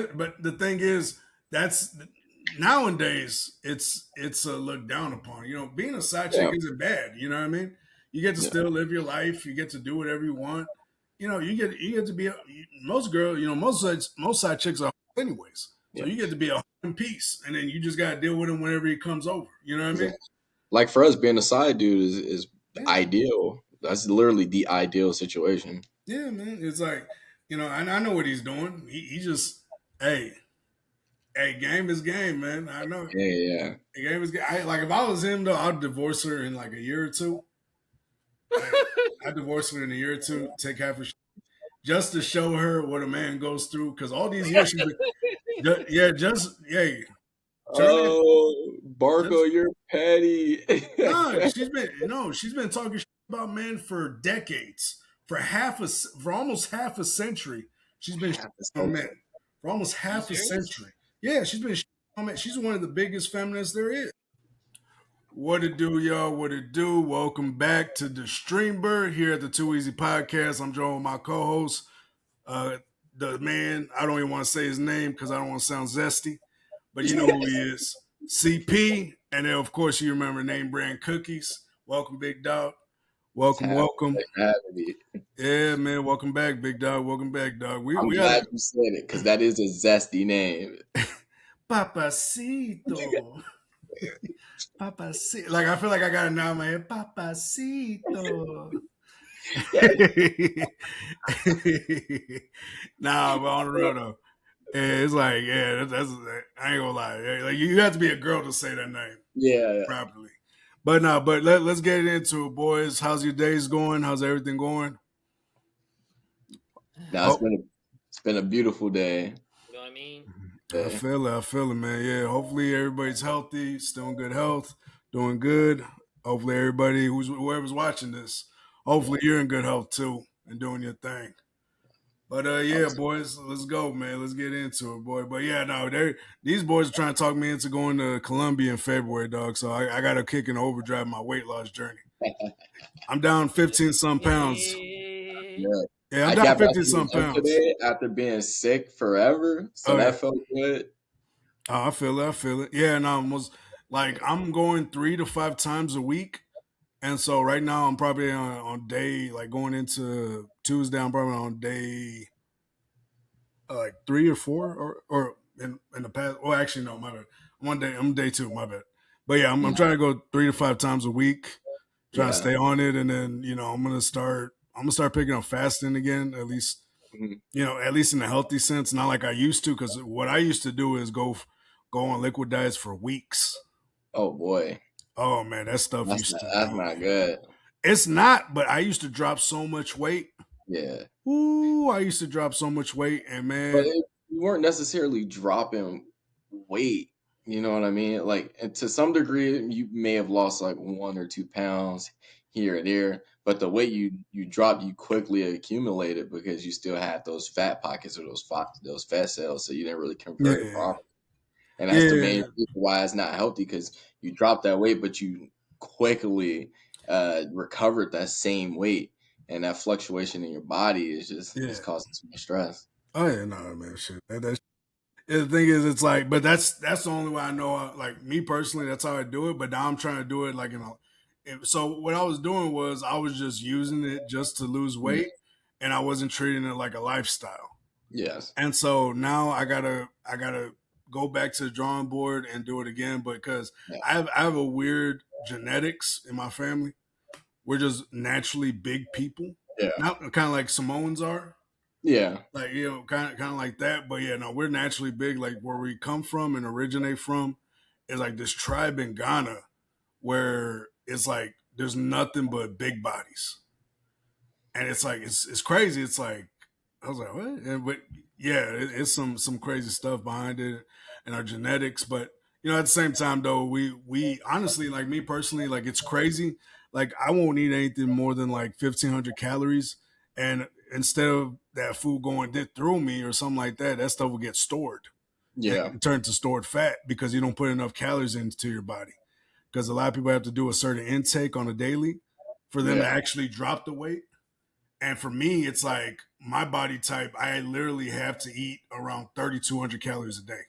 no, but the thing is, that's nowadays it's looked down upon. You know, being a side chick Yeah, isn't bad. You know what I mean? You get to yeah, still live your life. You get to do whatever you want. You know, you get to be most girls. You know, most side chicks are anyways. So yeah. you get to be a in peace, and then you just gotta deal with him whenever he comes over. You know what I mean? Exactly. Like for us, being a side dude is Yeah, ideal. That's literally the ideal situation. yeah, man. It's like, you know, I know what he's doing. He just, hey, hey, game is game, man. I know. Yeah, yeah. The game is good. Like if I was him though, I'd divorce her in like a year or two. Like I'd divorce her in a year or two, take half her just to show her what a man goes through. Because all these years she's been, Charlie, Oh, just Barco, you're petty. nah. She's been talking shit about men for decades, for almost half a century. She's been shit Half a on century. men for almost You half a serious? century. Yeah, she's been shit on men. She's one of the biggest feminists there is. What it do, y'all? What it do? Welcome back to DeSTREAMber here at the Too Easy Podcast. I'm joined with my co-host, uh, the man. I don't even want to say his name because I don't want to sound zesty, but you know who he is, CP. And then, of course, you remember NameBran Cookies. Welcome, big dog. Welcome, Thanks welcome. for having me. Yeah, man. Welcome back, big dog. Welcome back, dog. I'm We had glad you said it because that is a zesty name. Papacito. Papacito. Like I feel like I got a nod in my head. Papacito. Yeah, Nah, but on the real though, yeah, it's like that's I ain't gonna lie. Like you have to be a girl to say that name yeah. properly. But no, but let's get into it, boys. How's your days going? How's everything going? Now Oh, it's been a beautiful day. You know what I mean? Yeah. I feel it, man. Yeah, hopefully everybody's healthy, still in good health, doing good. Hopefully everybody whoever's watching this, hopefully you're in good health too and doing your thing. But yeah, boys, let's go, man. Let's get into it, boy. But yeah, no, these boys are trying to talk me into going to Colombia in February, dog. So I got to kick in overdrive my weight loss journey. I'm down 15 some pounds. Yeah. Yeah. Yeah, I'm I down got back 15 to the some gym pounds. today after being sick forever, so Oh yeah, that felt good. oh, I feel it. I feel it. Yeah, and I was like, I'm going 3 to 5 times a week. And so right now I'm probably on day like going into Tuesday. I'm probably on day like 3 or 4 or in the past. Well, actually no, my bad. I'm day 2. My bad. But yeah, I'm Mm, trying to go 3 to 5 times a week. Trying to yeah. stay on it, and then I'm gonna start picking up fasting again. At least Mhm. at least in a healthy sense, not like I used to. Because what I used to do is go on liquid diets for weeks. Oh boy, Oh man, that stuff used to that's do. not good. It's not, but I used to drop so much weight. Yeah, Ooh, I used to drop so much weight, and but man, you weren't necessarily dropping weight. You know what I mean? Like, and to some degree, you may have lost like 1 or 2 pounds here and there, but the weight you dropped, you quickly accumulated because you still had those fat pockets or those fat cells, so you didn't really convert it yeah, properly. And that's the main yeah, reason why it's not healthy because you drop that weight, but you quickly recovered that same weight, and that fluctuation in your body is just yeah. it's causing too much stress. Oh yeah, no man, shit. The thing is, it's like, but that's the only way I know. Like me personally, that's how I do it. But now I'm trying to do it like so what I was doing was I was just using it just to lose Mm, weight, and I wasn't treating it like a lifestyle. yes. And so now I gotta go back to the drawing board and do it again because Yeah. I have a weird genetics in my family. We're just naturally big people, Yeah. not kind of like Samoans are, Yeah. like kind of like that. But yeah, no, we're naturally big. Like where we come from and originate from is like this tribe in Ghana where it's like there's nothing but big bodies, and it's like it's crazy. It's like I was like, what? But yeah, it's some crazy stuff behind it and our genetics. But at the same time though, we honestly, like me personally, like it's crazy. Like I won't eat anything more than like 1,500 calories, and instead of that food going through me or something like that, that stuff will get stored Yeah. and turn to stored fat because you don't put enough calories into your body. Because a lot of people have to do a certain intake on a daily for them to Yeah. actually drop the weight. And for me, it's like my body type, I literally have to eat around 3,200 calories a day.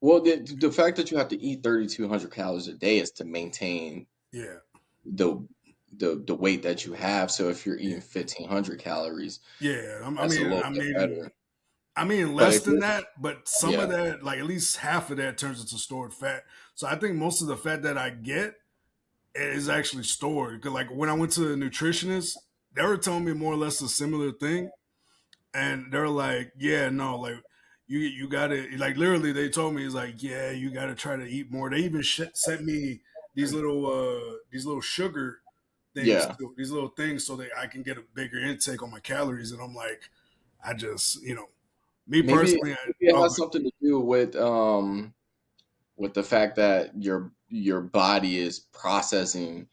Well, the fact that you have to eat 3,200 calories a day is to maintain Yeah, the the weight that you have. So if you're yeah, eating 1,500 calories, yeah. I that's a mean, little I bit mean, better. I mean But less if than you're that, but some of yeah, that, like at least half of that, turns into stored fat. So I think most of the fat that I get is actually stored. Because like when I went to a nutritionist, they were telling me more or less a similar thing, and they're like, "Yeah, no, like you gotta like literally." They told me it's like, "Yeah, you gotta try to eat more." They even sent me these little sugar things, yeah. these little things, so that I can get a bigger intake on my calories. And I'm like, I just me Maybe personally, it oh has something to do with the fact that your body is processing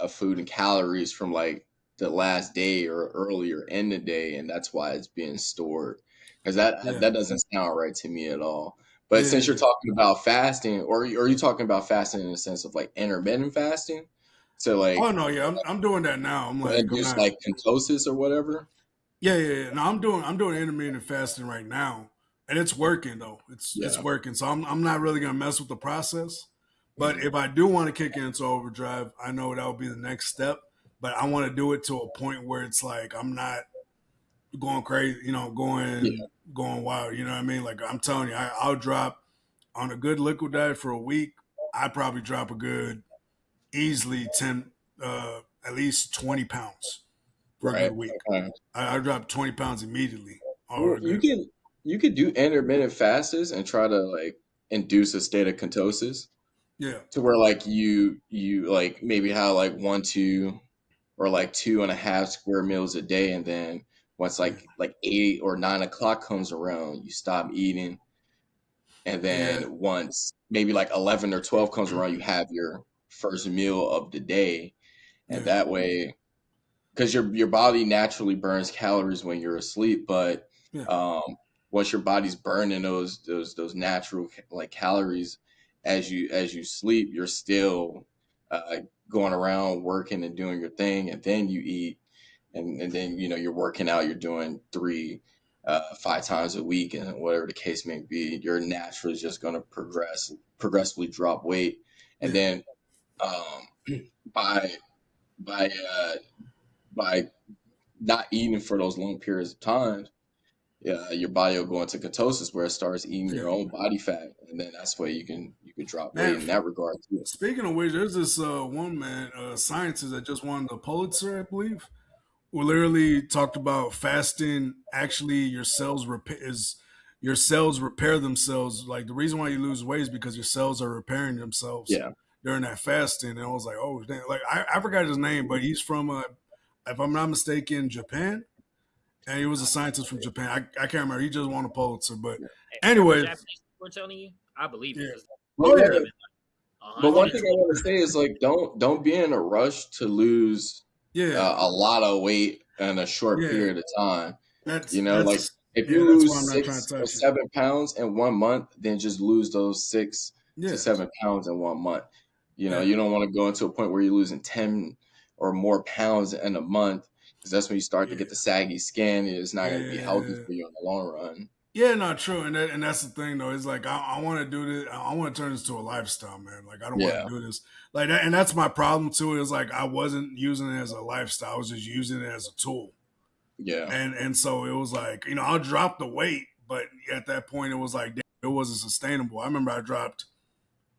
food and calories from like the last day or earlier in the day, and that's why it's being stored. Because yeah, that doesn't sound right to me at all. But yeah, since you're yeah. talking about fasting, or are you talking about fasting in the sense of like intermittent fasting? So Oh like no, yeah, I'm doing that now. I'm like, I'm induce not. like ketosis or whatever. Yeah, yeah, yeah. No, I'm doing intermittent fasting right now, and it's working though. It's Yeah. working. So I'm not really gonna mess with the process. But Mhm. if I do want to kick into overdrive, I know that will be the next step. But I want to do it to a point where it's like I'm not going crazy, Yeah. going wild. You know what I mean? Like I'm telling you, I'll drop on a good liquid diet for a week. I'd probably drop a good easily 10, at least 20 pounds for a good Right. week. Okay. I dropped 20 pounds immediately. Well, Or good. you could do intermittent fasts and try to like induce a state of ketosis Yeah, to where like you like maybe have like one, two, or like 2.5 square meals a day, and then once yeah, like 8 or 9 o'clock comes around, you stop eating, and yeah, then once maybe like 11 or 12 comes around, you have your first meal of the day, and yeah, that way because your body naturally burns calories when you're asleep, but yeah, um, once your body's burning those natural like calories as you sleep, you're still uh, going around working and doing your thing, and then you eat, and then you're working out, you're doing 5 times a week, and whatever the case may be, you're naturally just going to progressively drop weight, and yeah, then um, by by uh, by not eating for those long periods of time, your body will go into ketosis where it starts eating yeah. your own body fat, and then that's where you can drop weight Man, in that regard too. speaking of which, there's this one man, scientist that just won the Pulitzer, I believe, who literally talked about fasting. Actually, your cells repair themselves. Like the reason why you lose weight is because your cells are repairing themselves Yeah, during that fasting. And I was like, oh, damn. Like I forgot his name, but he's from, if I'm not mistaken, Japan. And he was a scientist from Japan. I can't remember. He just won a Pulitzer. But From the anyways, Japanese people telling you, I believe it yeah. because but Oh they yeah. live one in like but one thing I 120. want to say is like don't be in a rush to lose Yeah. a lot of weight in a short Yeah. period of time. Like if you That's why I'm lose not trying to six or touch it. 7 pounds in 1 month, then just lose those six to Yeah. 7 pounds in 1 month. Yeah. You don't want to go into a point where you're losing 10 or more pounds in a month, because that's when you start to Yeah. get the saggy skin. It's not going to be healthy Yeah. for you in the long run. Yeah, not true, and that's the thing though. It's like I want to do this. I want to turn this to a lifestyle, man. Like I don't want Yeah, to do this like that, and that's my problem too. Is like I wasn't using it as a lifestyle. I was just using it as a tool, yeah, and so it was like I'll drop the weight, but at that point it was like damn, it wasn't sustainable. I remember I dropped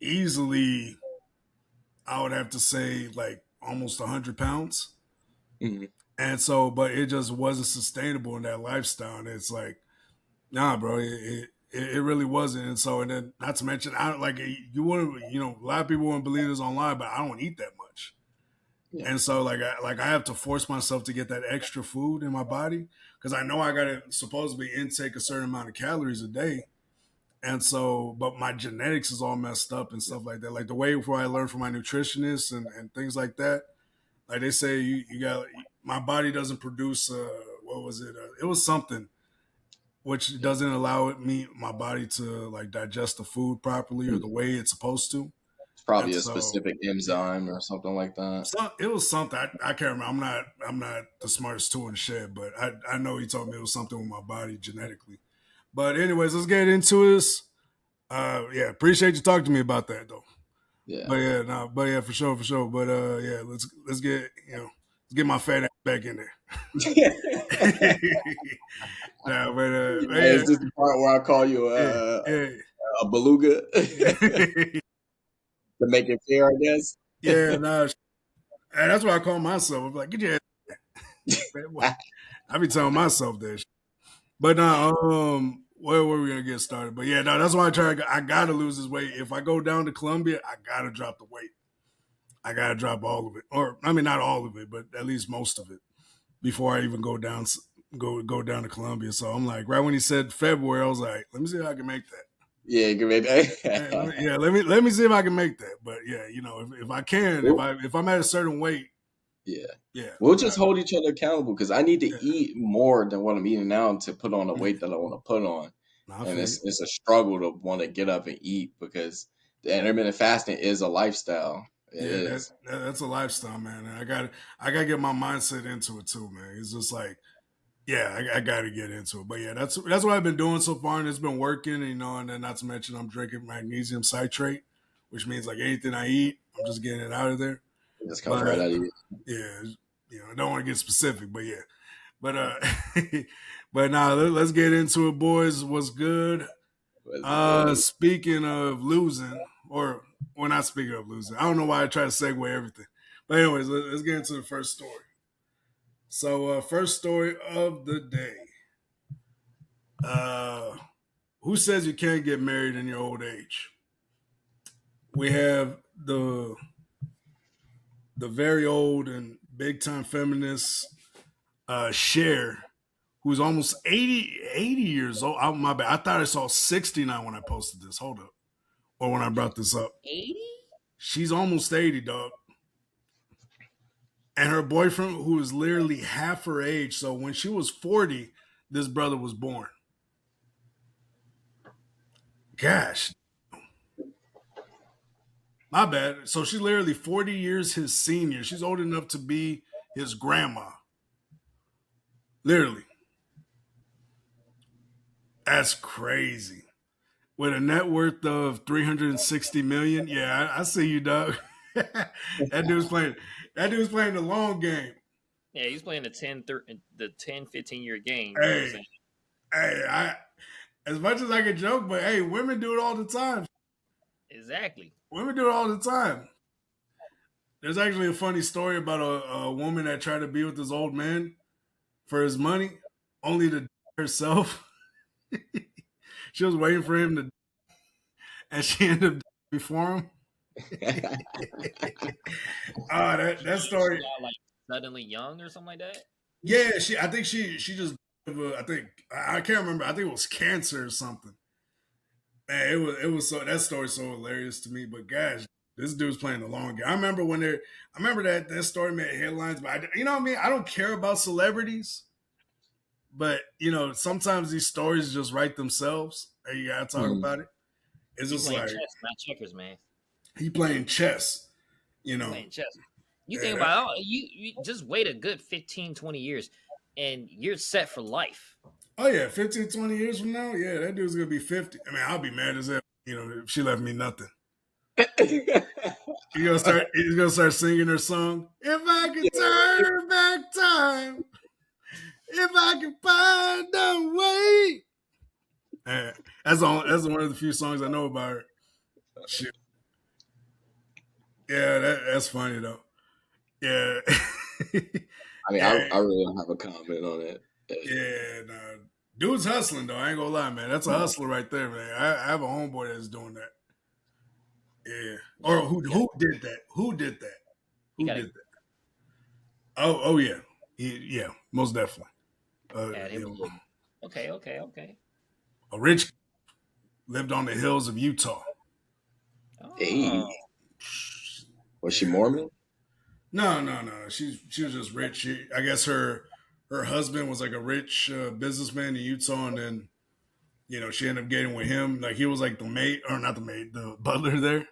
easily. I would have to say like almost 100 pounds, hmm and so but it just wasn't sustainable in that lifestyle. And it's like nah, bro, it really wasn't. And so, and then not to mention, I don't like you wouldn't, a lot of people wouldn't believe this online, but I don't eat that much. yeah, And so, like I have to force myself to get that extra food in my body because I know I got to supposedly intake a certain amount of calories a day. And so, but my genetics is all messed up and stuff like that. Like the way where I learned from my nutritionist and things like that. Like they say, you got my body doesn't produce. What was it? It was something which doesn't allow my body to like digest the food properly or yeah. the way it's supposed to. It's probably And a so specific enzyme or something like that. it was something I can't remember. I'm not the smartest tool in the shed, but I know he told me it was something with my body genetically. But anyways, let's get into this. Yeah, appreciate you talking to me about that though. Yeah. But yeah, no, but yeah, for sure, for sure. But yeah, let's get let's get my fat ass back in there. Nah, but Hey, yeah, is this the part where I call you yeah, yeah, a beluga to yeah, make it fair, I guess? yeah. Nah, and that's what I call myself. I'm like, get your ass, man. What? I be telling myself that. Shit. But now, where were we gonna get started? But yeah, no, that's why I try. I gotta lose this weight. If I go down to Colombia, I gotta drop the weight. I gotta drop all of it, or I mean, not all of it, but at least most of it before I even go down to Colombia. So I'm like, right when he said February, I was like, let me see if I can make that. Yeah, give it. Yeah, let me see if I can make that. But yeah, if I can, Well, if I'm at a certain weight, yeah. yeah, We'll just hold each other accountable because I need to yeah. eat more than what I'm eating now to put on the weight that I want to put on. No, I And feel you. it's a struggle to want to get up and eat because the intermittent fasting is a lifestyle. It Yeah, is. that's a lifestyle, man. And I gotta get my mindset into it too, man. It's just like, yeah, I got to get into it. But yeah, that's what I've been doing so far, and it's been working. And then not to mention I'm drinking magnesium citrate, which means like anything I eat, I'm just getting it out of there. It just comes But right out of you. yeah, I don't want to get specific, but yeah, but but now let's get into it, boys. What's good? Let's get it. Speaking of losing, or well, not speaking of losing. I don't know why I try to segue everything, but anyways, let's get into the first story. So, first story of the day. Uh, who says you can't get married in your old age? We have the very old and big time feminist Cher, who's almost 80 years old. Oh, my bad. I thought I saw 69 when I posted this. Hold up. Or when I brought this up. 80? She's almost 80, dog. And her boyfriend, who is literally half her age. So when she was 40, this brother was born. Gosh. My bad. So she's literally 40 years his senior. She's old enough to be his grandma. Literally. That's crazy. With a net worth of 360 million. Yeah, I see you, dog. that dude's playing the long game. Yeah, he's playing the 10, 15-year game. You know what I'm Hey, saying? I as much as I can joke, but hey, women do it all the time. Exactly. Women do it all the time. There's actually a funny story about a woman that tried to be with this old man for his money, only to herself. She was waiting for him to, and she ended up before him. That She story. got like suddenly young or something like that. Yeah, I think she just. I think I can't remember. I think it was cancer or something. Man, it was so that story's so hilarious to me. But gosh, this dude's playing the long game. I remember that story made headlines. But you know what I mean? I don't care about celebrities, but sometimes these stories just write themselves, and you gotta talk Hmm. about it. It's He just playing like chess, not checkers, man. he playing chess. You He know, playing chess. You think and about it, you just wait a good 15, 20 years and you're set for life. oh yeah, 15, 20 years from now, yeah, that dude's gonna be 50. I mean, I'll be mad as hell. If she left me nothing. He's gonna start singing her song. If I could turn back time, if I could find a way. That's one of the few songs I know about her. Shit. Yeah, that's funny though. Yeah. I mean, yeah, I really don't have a comment on it. yeah, nah. Dude's hustling though. I ain't gonna lie, man. That's a hustler right there, man. I have a homeboy that's doing that. Yeah. Or Yeah, who did that? Who did that? he Who got to did that? Oh yeah. Yeah, most definitely. add him You a know, little. Okay, okay, okay. a rich lived on the hills of Utah. Hey, Oh, was she Yeah. Mormon? No, no, no. She was just rich. I guess her husband was like a rich businessman in Utah, and then she ended up getting with him. Like he was like the maid, or not the maid, the butler there.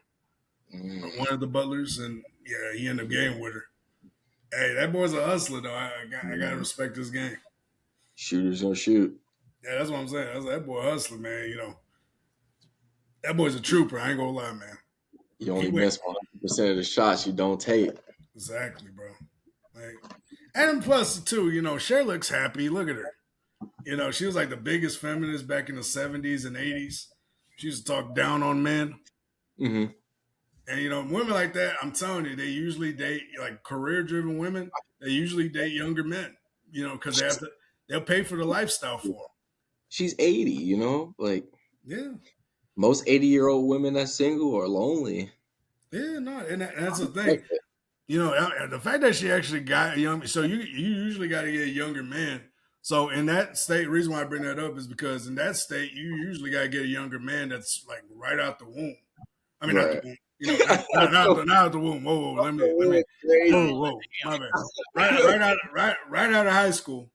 Mm. one of the butlers, and yeah, he ended up getting with her. Hey, that boy's a hustler though. I gotta respect his game. Shooters gonna shoot. Yeah, that's what I'm saying. That boy a hustler, man. You know, that boy's a trooper. I ain't gonna lie, man. You He only went miss 100% of the shots you don't take. exactly, bro. Like, and plus too, you know, Cher looks happy. Look at her. You know, she was like the biggest feminist back in the 70s and 80s. She used to talk down on men. Mm-hmm. And you know, women like that, I'm telling you, they usually date like career-driven women. They usually date younger men. You know, because they'll pay for the lifestyle for them. She's 80, you know? Like Yeah, most 80-year-old women that's single are lonely. yeah, no, and that's the thing. Like that. You know, the fact that she actually got a young, so you usually got to get a younger man. So in that state, reason why I bring that up is because in that state, you usually got to get a younger man that's like right out the womb. I mean, not the Right. womb. You know, not out the womb. Whoa, whoa, let me, Crazy. whoa, my bad. Right out of high school,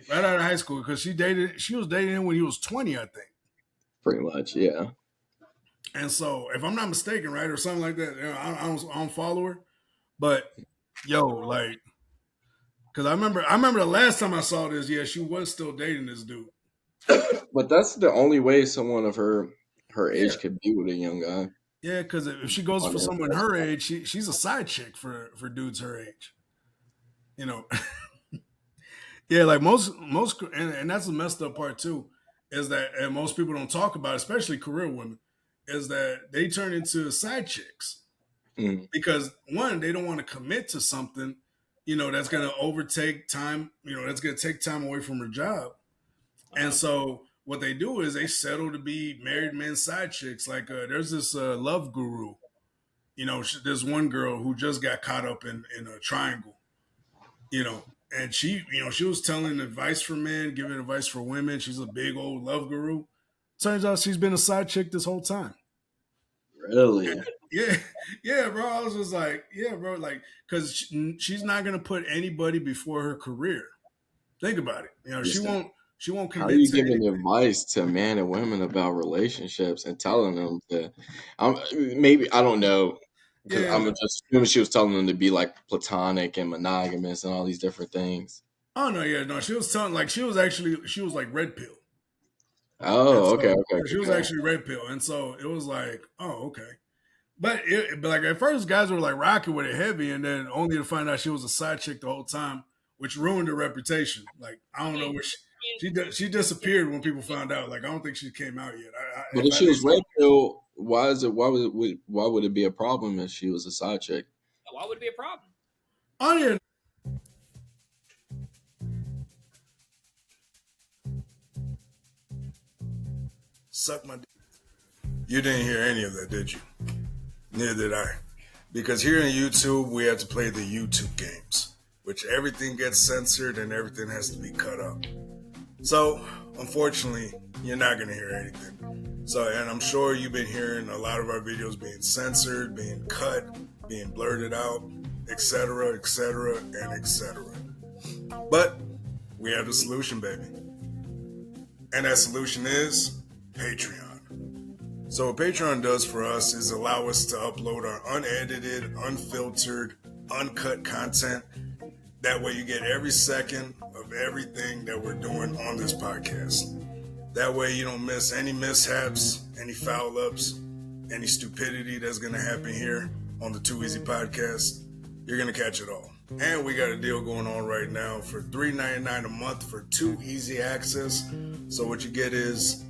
right out of high school, because she was dating him when he was 20, I think. Pretty much, yeah. And so, if I'm not mistaken, right, or something like that, you know, I don't follow her, but yo, like, because I remember the last time I saw this, yeah, she was still dating this dude. But that's the only way someone of her Yeah, age could be with a young guy. yeah, because if she goes On for her someone first her time. age, she's a side chick for dudes her age. You know, yeah, like most, and that's the messed up part too, is that and most people don't talk about, especially career women, is that they turn into side chicks Mm. because one, they don't want to commit to something, you know, that's going to overtake time, you know, that's going to take time away from her job. And so what they do is they settle to be married men side chicks. Like there's this love guru, you know, there's one girl who just got caught up in a triangle, you know, and she, you know, she was telling advice for men, giving advice for women. She's a big old love guru. Turns out she's been a side chick this whole time. Really? Yeah, yeah, bro. I was just like, yeah, bro, like, because she's not gonna put anybody before her career. Think about it. You know, Listen, she won't how are commit you to giving anything. advice to men and women about relationships and telling them to, maybe, I don't know, because Yeah, I'm no. just assuming she was telling them to be like platonic and monogamous and all these different things. Oh no, yeah, no. She was telling like she was like red pill, and Oh, okay, so okay, yeah, she was okay. actually red pill, and so it was like, oh, okay. But like at first, guys were like rocking with it heavy, and then only to find out she was a side chick the whole time, which ruined her reputation. Like I don't know where she disappeared when people found out. Like I don't think she came out yet. But If if I she didn't was say, red pill, why would it be a problem if she was a side chick? Why would it be a problem? oh yeah, suck my. You didn't hear any of that, did you? Neither did I. Because here in YouTube, we have to play the YouTube games, which everything gets censored and everything has to be cut up. So, unfortunately, you're not going to hear anything. So, and I'm sure you've been hearing a lot of our videos being censored, being cut, being blurted out, etc., etc., and etc. But we have the solution, baby. And that solution is Patreon. So what Patreon does for us is allow us to upload our unedited, unfiltered, uncut content. That way you get every second of everything that we're doing on this podcast. That way you don't miss any mishaps, any foul ups, any stupidity that's going to happen here on the Too Easy Podcast. You're going to catch it all. And we got a deal going on right now for $3.99 a month for Too Easy access. So what you get is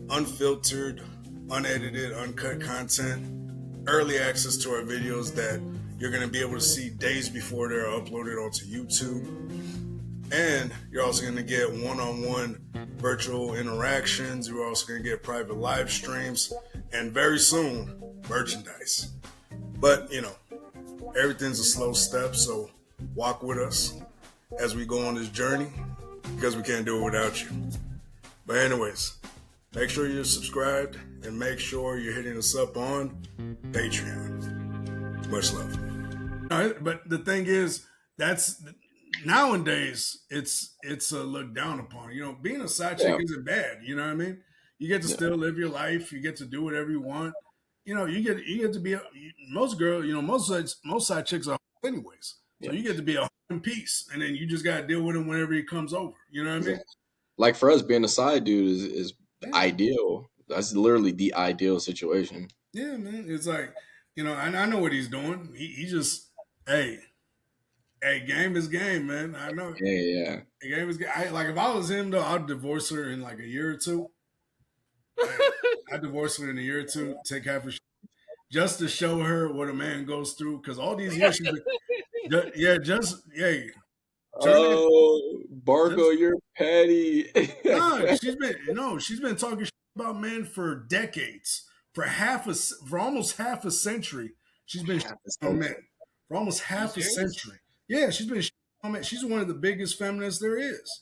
unfiltered, unedited, uncut content, early access to our videos that you're going to be able to see days before they're uploaded onto YouTube. And you're also going to get one-on-one virtual interactions. You're also going to get private live streams and very soon, merchandise. But, you know, everything's a slow step, so walk with us as we go on this journey because we can't do it without you. But anyways, make sure you're subscribed and make sure you're hitting us up on Patreon. Much love. All right, but the thing is, that's nowadays it's looked down upon. You know, being a side chick Yeah, isn't bad. You know what I mean? You get to yeah. still live your life. You get to do whatever you want. you get to be most girls, most side chicks are anyways. So Yeah. you get to be a in peace, and then you just gotta deal with him whenever he comes over. You know what I mean? Like for us, being a side dude is Yeah. ideal. That's literally the ideal situation. Yeah, man. It's like, I know what he's doing. He just, hey, game is game, man. I know. Yeah. Game is game. Like if I was him though, I'd divorce her in like a year or two. I'd divorce her in a year or two, take half her just to show her what a man goes through. Because all these years she's been, Oh, Barco, you're petty. she's been talking about men for decades, for almost half a century. She's been on men for almost half a century. Yeah, she's been on men. She's one of the biggest feminists there is.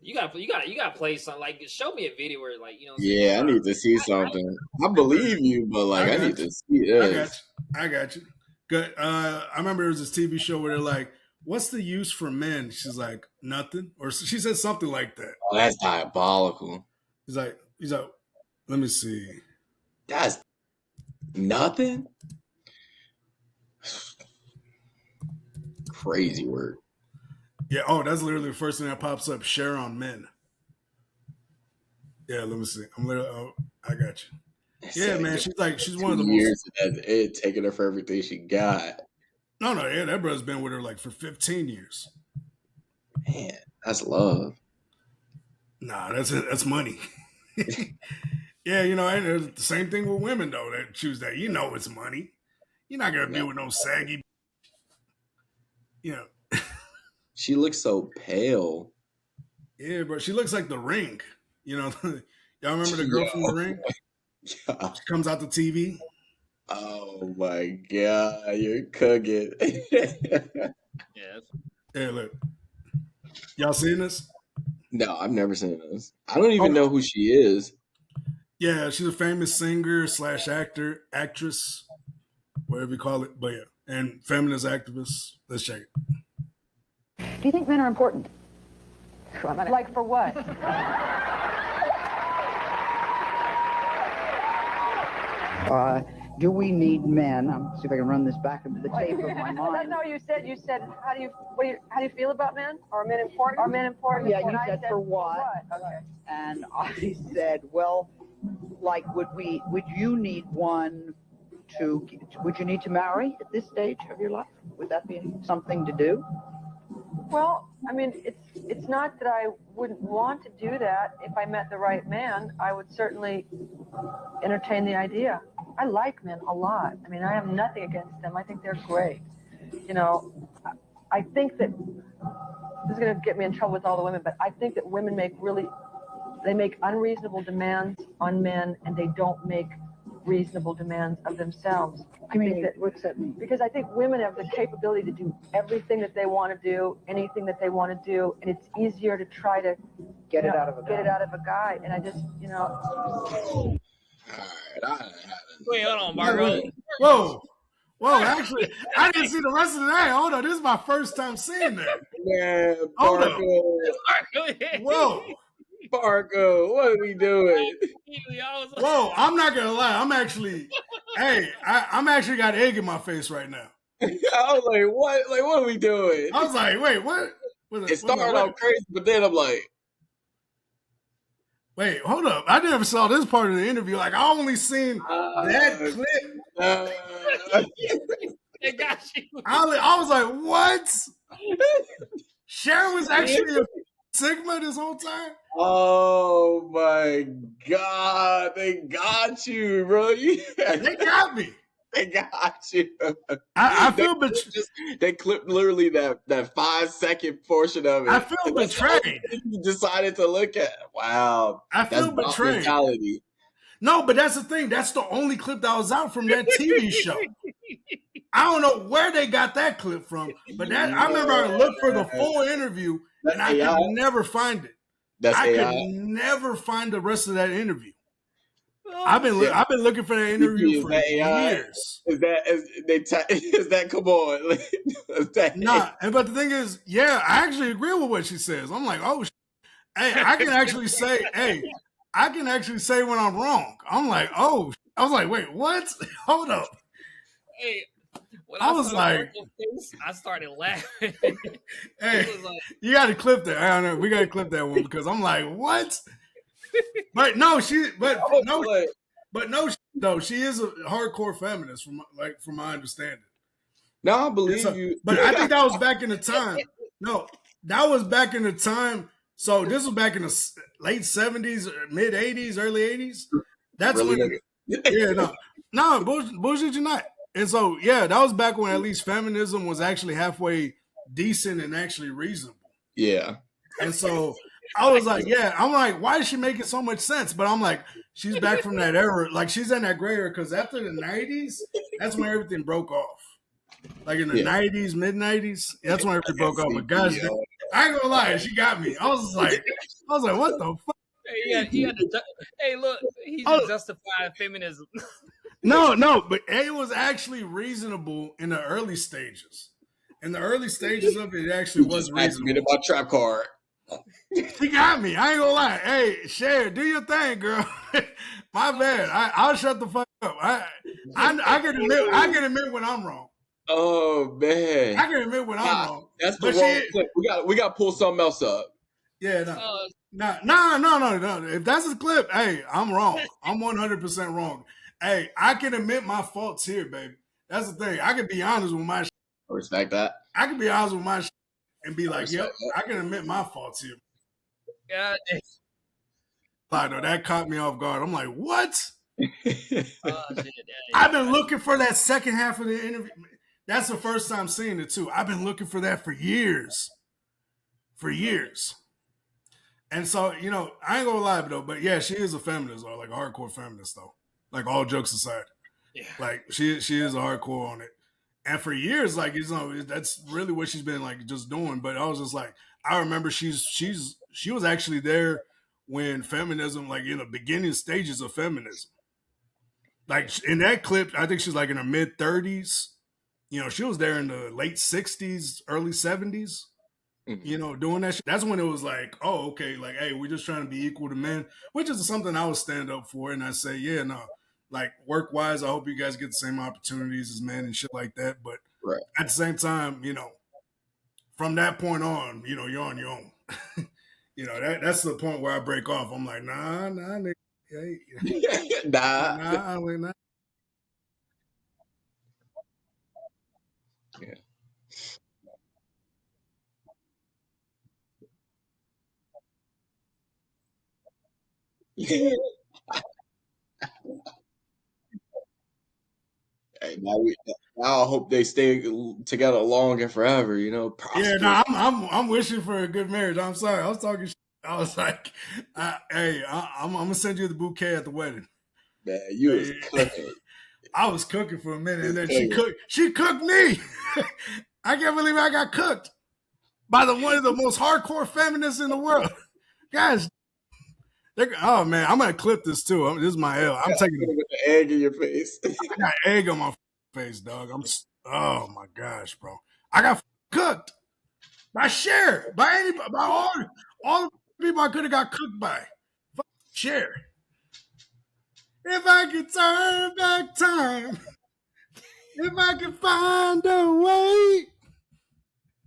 You gotta play something. Like, show me a video where, like, Yeah, I need to see something. I believe you, but like I need to see this. I got you. Good. I remember there was this TV show where they're like, "What's the use for men?" She's like, "Nothing," or she said something like that. Oh, that's diabolical. He's like, let me see. That's nothing. Crazy word. Yeah. Oh, that's literally the first thing that pops up. Cher on men. Yeah. Let me see. I got you. Yeah, man. She's one of the years most. It taking her for everything she got. No. Yeah, that brother's been with her like for 15 years. Man, that's love. Nah, that's money. Yeah, and it's the same thing with women though that choose that. It's money. You're not gonna be with no saggy. She looks so pale. Yeah, bro. She looks like The Ring. Y'all remember the girl from The Ring? Yeah. She comes out the TV. Oh my god, you're cooking. Yes. Yeah, look. Y'all seen this? No, I've never seen this. I don't even know who she is. Yeah, she's a famous singer / actress, whatever you call it. But yeah, and feminist activist. Let's check it. Do you think men are important? Like for what? Do we need men? I'll see if I can run this back into the tape of my mind. That's not what you said. You said, how do you feel about men? Are men important? Are men important? Yeah, you said for what? Okay. And I said, well, like, would you need would you need to marry at this stage of your life? Would that be something to do? Well, I mean, it's not that I wouldn't want to do that. If I met the right man, I would certainly entertain the idea. I like men a lot. I mean, I have nothing against them. I think they're great. I think that this is going to get me in trouble with all the women, but I think that women make unreasonable demands on men, and they don't make reasonable demands of themselves. What's that mean? Because I think women have the capability to do everything that they want to do, anything that they want to do, and it's easier to try to get it out of a guy. And I just, All right, wait, hold on, Barco. Whoa! Actually, I didn't see the rest of the day. Hold on, this is my first time seeing that. Man, Barco. Whoa. Barco, what are we doing? Whoa, I'm not gonna lie. I'm actually got egg in my face right now. I was like, what? Like, what are we doing? I was like, wait, what? It started off crazy, but then I'm like, wait, hold up. I never saw this part of the interview. Like, I only seen that clip. It got you. I was like, what? Cher was actually a Sigma this whole time? Oh my god, they got you, bro. They got me. They got you. I feel they clipped literally that 5-second portion of it. I feel betrayed. You decided to look at. Wow. I feel betrayed. Mentality. No, but that's the thing. That's the only clip that was out from that TV show. I don't know where they got that clip from, but I remember I looked for the full interview and I could never find it. Could never find the rest of that interview. I've been looking for that interview for years. Is that come on? Nah, but the thing is, yeah, I actually agree with what she says. I'm like, oh, hey, I can actually say when I'm wrong. I'm like, oh, I was like, wait, what? Hold up. Hey, when I I was saw like, Barco's face, I started laughing. hey, It was like, you got to clip that. I don't know. We got to clip that one because I'm like, what? But no, no, she is a hardcore feminist from my understanding. Now I believe you. But I think that was back in the time. No, that was back in the time. So this was back in the late 70s, mid 80s, early 80s. That's Really, when, yeah, no, bullshit, you're not. And so, yeah, that was back when at least feminism was actually halfway decent and actually reasonable. Yeah. And so I was like, yeah, I'm like, why is she making so much sense? But I'm like, she's back from that era. Like, she's in that gray era because after the 90s, that's when everything broke off. Like in the 90s, mid 90s, that's when everything broke off. But gosh, I ain't gonna lie, she got me. I was like, what the fuck? Hey, look, he's just justifying feminism. No, but it was actually reasonable in the early stages. In the early stages of it, actually was reasonable. Get my trap card. She got me. I ain't gonna lie. Hey, Cher, do your thing, girl. My bad. I'll shut the fuck up. I can admit when I'm wrong. Oh man, I can admit when I'm wrong. That's the wrong clip. We got to pull something else up. Yeah, no. If that's a clip, hey, I'm wrong. I'm 100% wrong. Hey, I can admit my faults here, baby. That's the thing. I can be honest with my shit. I respect that. I can be honest with my shit and be like, yep, I can admit my faults here. Yeah. That caught me off guard. I'm like, what? I've been looking for that second half of the interview. That's the first time seeing it too. I've been looking for that for years. And so, I ain't gonna lie though, but yeah, she is a feminist or like a hardcore feminist though. Like all jokes aside. Yeah. Like she is a hardcore on it. And for years, like, that's really what she's been like just doing. But I was just like, I remember she was actually there when feminism, like in the beginning stages of feminism. Like in that clip, I think she's like in her mid 30s. She was there in the late 60s, early 70s. Doing that shit. That's when it was like, oh, okay, like, hey, we're just trying to be equal to men, which is something I would stand up for. And I say, yeah, no, like work-wise, I hope you guys get the same opportunities as men and shit like that. But at the same time, from that point on, you're on your own. That's the point where I break off. I'm like, nah, nigga. Hey, nah. Yeah. Hey, now I hope they stay together long and forever. Yeah, no, I'm wishing for a good marriage. I'm sorry, I was talking. I was like, hey, I'm gonna send you the bouquet at the wedding. Man, you was cooking. I was cooking for a minute, and then she cooked me. I can't believe I got cooked by one of the most hardcore feminists in the world. Guys, oh man, I'm gonna clip this too. This is my L. I'm taking it with the egg in your face. I got egg on my face, dog. Oh my gosh, bro. I got cooked by Cher, by anybody, by all the people I could have got cooked by. Cher. If I could turn back time, if I could find a way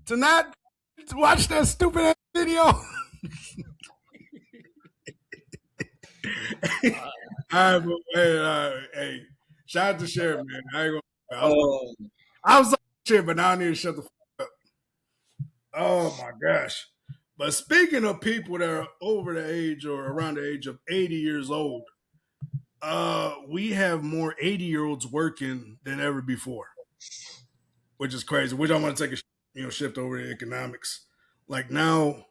to not watch that stupid ass video. Hey, shout out to Cher, man. I was like shit, but now I need to shut the fuck up. Oh my gosh. But speaking of people that are over the age or around the age of 80 years old, we have more 80-year-olds working than ever before, which is crazy. Which I want to take a shift over to economics. Like now,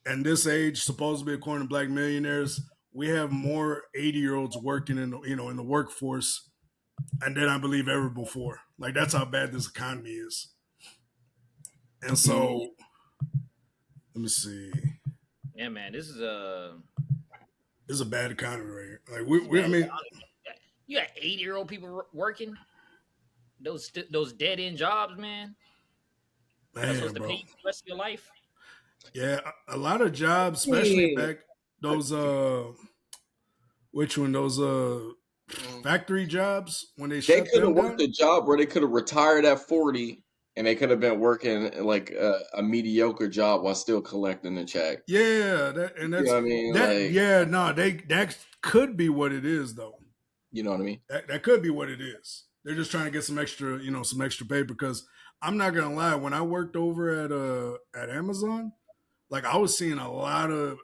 in this age, supposedly according to Black millionaires, we have more 80-year-olds working in the workforce, and than I believe ever before. Like that's how bad this economy is. And so, let me see. Yeah, man, this is a bad economy right here. Like I mean, you got 80-year-old people working those dead end jobs, man. That's supposed to pay you for the rest of your life. Yeah, a lot of jobs, especially back those which one? Those factory jobs when they They shut could have them worked down. a job where they could have retired at 40 and they could have been working like a mediocre job while still collecting the check. Yeah, You know what I mean? Like, yeah, no, that could be what it is though. you know what I mean? That could be what it is. They're just trying to get some extra, some extra pay because I'm not gonna lie. When I worked over at Amazon, like I was seeing a lot of